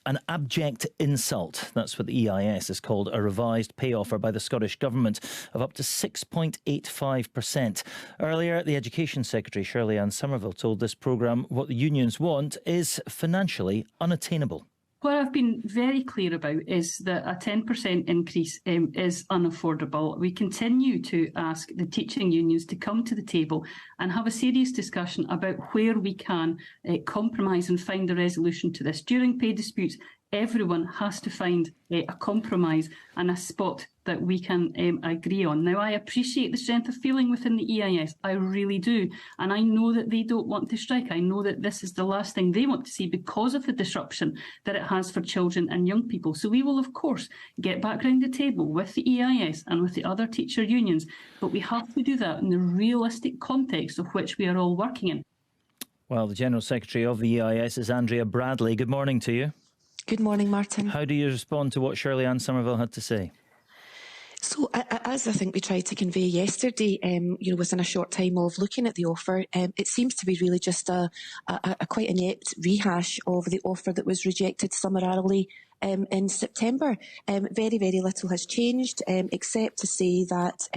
An abject insult. That's what the EIS has called a revised pay offer by the Scottish Government of up to 6.85%. Earlier, the Education Secretary, Shirley-Anne Somerville, told this programme what the unions want is financially unattainable. What I've been very clear about is that a 10% increase is unaffordable. We continue to ask the teaching unions to come to the table and have a serious discussion about where we can compromise and find a resolution to this. During pay disputes, everyone has to find a compromise and a spot that we can agree on. Now, I appreciate the strength of feeling within the EIS. I really do. And I know that they don't want to strike. I know that this is the last thing they want to see because of the disruption that it has for children and young people. So we will, of course, get back round the table with the EIS and with the other teacher unions. But we have to do that in the realistic context of which we are all working in. Well, the General Secretary of the EIS is Andrea Bradley. Good morning to you. Good morning, Martin. How do you respond to what Shirley-Anne Somerville had to say? So, as I think we tried to convey yesterday, within a short time of looking at the offer, it seems to be really just a quite inept rehash of the offer that was rejected summarily in September. Very, very little has changed, except to say that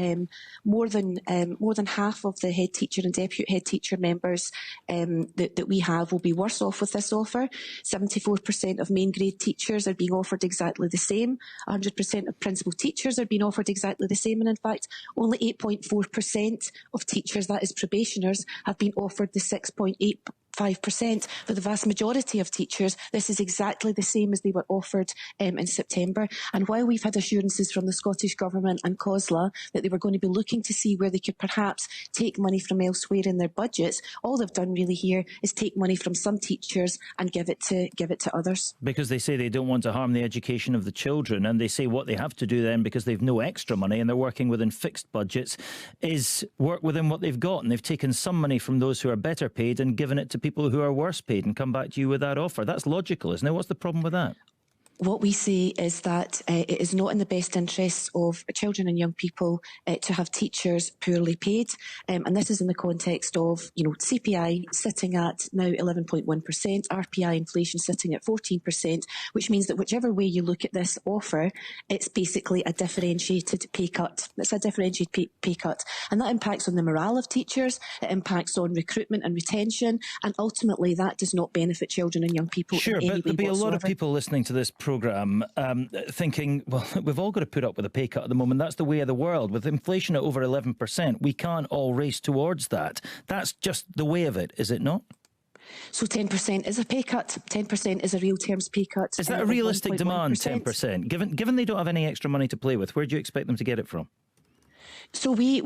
more than half of the head teacher and deputy head teacher members that we have will be worse off with this offer. 74% of main grade teachers are being offered exactly the same. 100% of principal teachers are being offered exactly the same. And in fact, only 8.4% of teachers, that is probationers, have been offered the 6.85%. For the vast majority of teachers, this is exactly the same as they were offered in September. And while we've had assurances from the Scottish Government and COSLA that they were going to be looking to see where they could perhaps take money from elsewhere in their budgets, all they've done really here is take money from some teachers and give it to others. Because they say they don't want to harm the education of the children, and they say what they have to do then, because they've no extra money and they're working within fixed budgets, is work within what they've got. And they've taken some money from those who are better paid and given it to people who are worse paid and come back to you with that offer. That's logical, isn't it? What's the problem with that? What we say is that it is not in the best interests of children and young people to have teachers poorly paid. And this is in the context of, CPI sitting at now 11.1%, RPI inflation sitting at 14%, which means that whichever way you look at this offer, it's basically a differentiated pay cut. It's a differentiated pay cut. And that impacts on the morale of teachers, it impacts on recruitment and retention, and ultimately that does not benefit children and young people in any way whatsoever. Sure, but there'll be a lot of people listening to this programme thinking, well, we've all got to put up with a pay cut at the moment. That's the way of the world. With inflation at over 11%, we can't all race towards that. That's just the way of it, is it not? So 10% is a pay cut. 10% is a real terms pay cut. Is that a realistic demand, 10%? Given they don't have any extra money to play with, where do you expect them to get it from? So we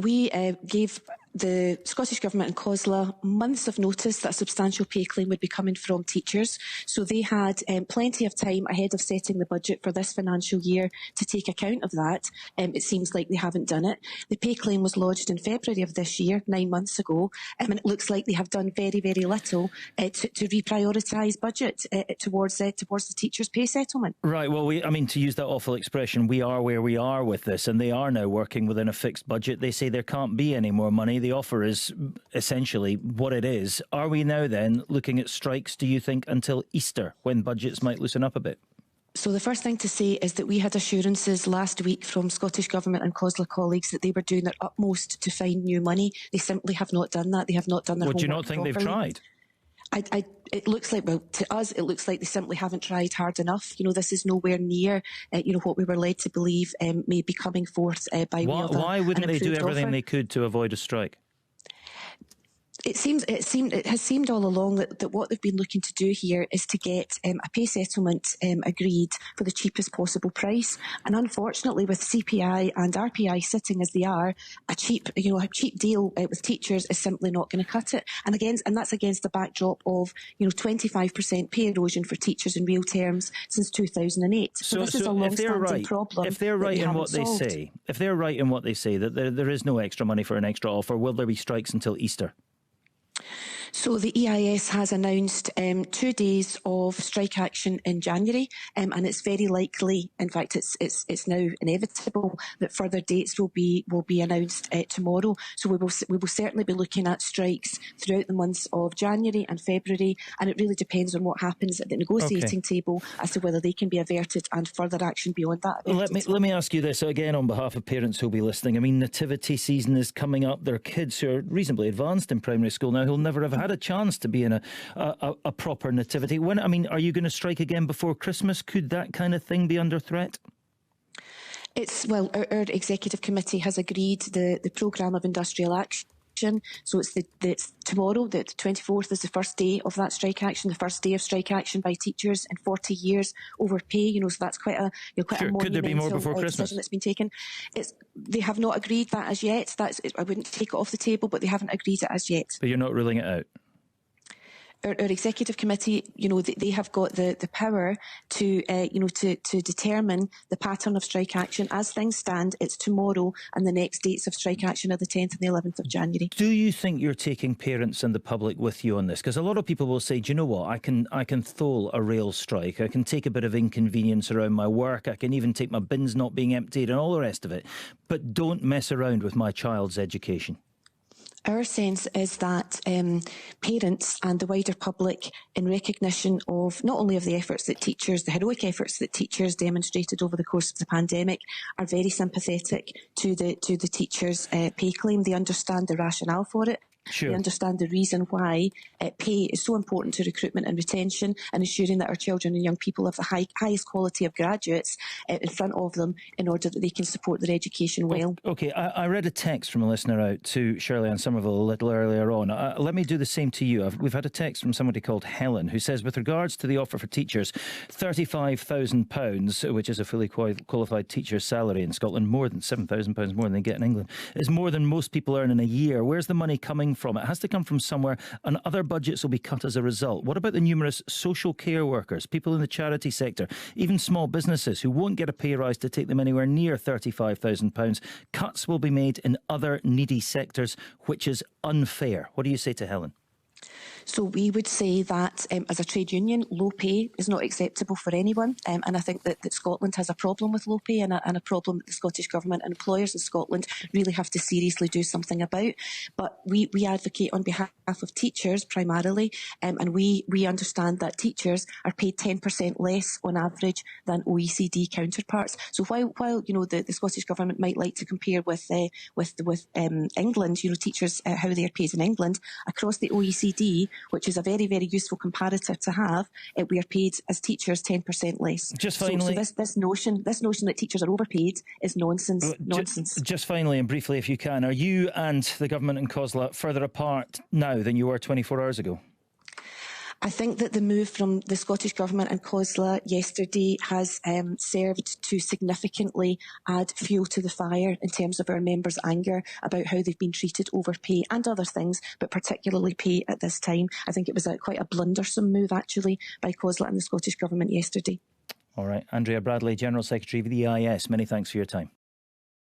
gave the Scottish Government and COSLA months of notice that a substantial pay claim would be coming from teachers. So they had plenty of time ahead of setting the budget for this financial year to take account of that. It seems like they haven't done it. The pay claim was lodged in February of this year, 9 months ago, and it looks like they have done very, very little to reprioritise budget towards the teachers' pay settlement. Right, well, to use that awful expression, we are where we are with this, and they are now working within a fixed budget. They say there can't be any more money. The offer is essentially what it is. Are we now then looking at strikes, do you think, until Easter, when budgets might loosen up a bit? So the first thing to say is that we had assurances last week from Scottish Government and COSLA colleagues that they were doing their utmost to find new money. They simply have not done that. They have not done their homework. Do you not think they've tried? It looks like, well, to us, it looks like they simply haven't tried hard enough. This is nowhere near, what we were led to believe may be coming forth by way of Why wouldn't they do everything offer. They could to avoid a strike? It has seemed all along that what they've been looking to do here is to get a pay settlement agreed for the cheapest possible price. And unfortunately, with CPI and RPI sitting as they are, a cheap deal with teachers is simply not going to cut it. And that's against the backdrop of 25% pay erosion for teachers in real terms since 2008. So this is a long-standing problem. If they're right in what they say, that there is no extra money for an extra offer, will there be strikes until Easter? So the EIS has announced 2 days of strike action in January, and it's very likely, in fact, it's now inevitable that further dates will be announced tomorrow. So we will certainly be looking at strikes throughout the months of January and February, and it really depends on what happens at the negotiating table as to whether they can be averted and further action beyond that. Let me ask you this again on behalf of parents who'll be listening. I mean, nativity season is coming up. There are kids who are reasonably advanced in primary school now who'll never have had a chance to be in a proper nativity. Are you going to strike again before Christmas? Could that kind of thing be under threat? Our executive committee has agreed the programme of industrial action. So it's tomorrow, the 24th is the first day of that strike action, the first day of strike action by teachers in 40 years over pay. So that's quite a sure. Could there be more before Christmas? Decision that's been taken. They have not agreed that as yet. I wouldn't take it off the table, but they haven't agreed it as yet. But you're not ruling it out? Our executive committee, they have got the power to determine the pattern of strike action. As things stand, it's tomorrow, and the next dates of strike action are the 10th and the 11th of January. Do you think you're taking parents and the public with you on this? Because a lot of people will say, do you know what, I can thole a rail strike, I can take a bit of inconvenience around my work, I can even take my bins not being emptied and all the rest of it, but don't mess around with my child's education. Our sense is that parents and the wider public, in recognition of not only of the efforts that teachers, the heroic efforts that teachers demonstrated over the course of the pandemic, are very sympathetic to the teachers' pay claim. They understand the rationale for it. Sure. They understand the reason why pay is so important to recruitment and retention, and ensuring that our children and young people have the highest quality of graduates in front of them in order that they can support their education well. OK, I read a text from a listener out to Shirley Ann Somerville a little earlier on. Let me do the same to you. We've had a text from somebody called Helen who says, with regards to the offer for teachers, £35,000, which is a fully qualified teacher's salary in Scotland, more than £7,000 more than they get in England, is more than most people earn in a year. Where's the money coming from? It has to come from somewhere, and other budgets will be cut as a result. What about the numerous social care workers, people in the charity sector, even small businesses who won't get a pay rise to take them anywhere near £35,000? Cuts will be made in other needy sectors, which is unfair. What do you say to Helen? So we would say that as a trade union, low pay is not acceptable for anyone, and I think that Scotland has a problem with low pay, and a problem that the Scottish Government and employers in Scotland really have to seriously do something about. But we advocate on behalf of teachers primarily, and we understand that teachers are paid 10% less on average than OECD counterparts. So while the Scottish Government might like to compare with England, teachers how they are paid in England, across the OECD, which is a very, very useful comparator to have, we are paid as teachers 10% less. Just finally, so this notion that teachers are overpaid is nonsense. Just finally and briefly, if you can, are you and the government in COSLA further apart now than you were 24 hours ago? I think that the move from the Scottish Government and COSLA yesterday has served to significantly add fuel to the fire in terms of our members' anger about how they've been treated over pay and other things, but particularly pay at this time. I think it was quite a blundersome move, actually, by COSLA and the Scottish Government yesterday. All right. Andrea Bradley, General Secretary of the EIS, many thanks for your time.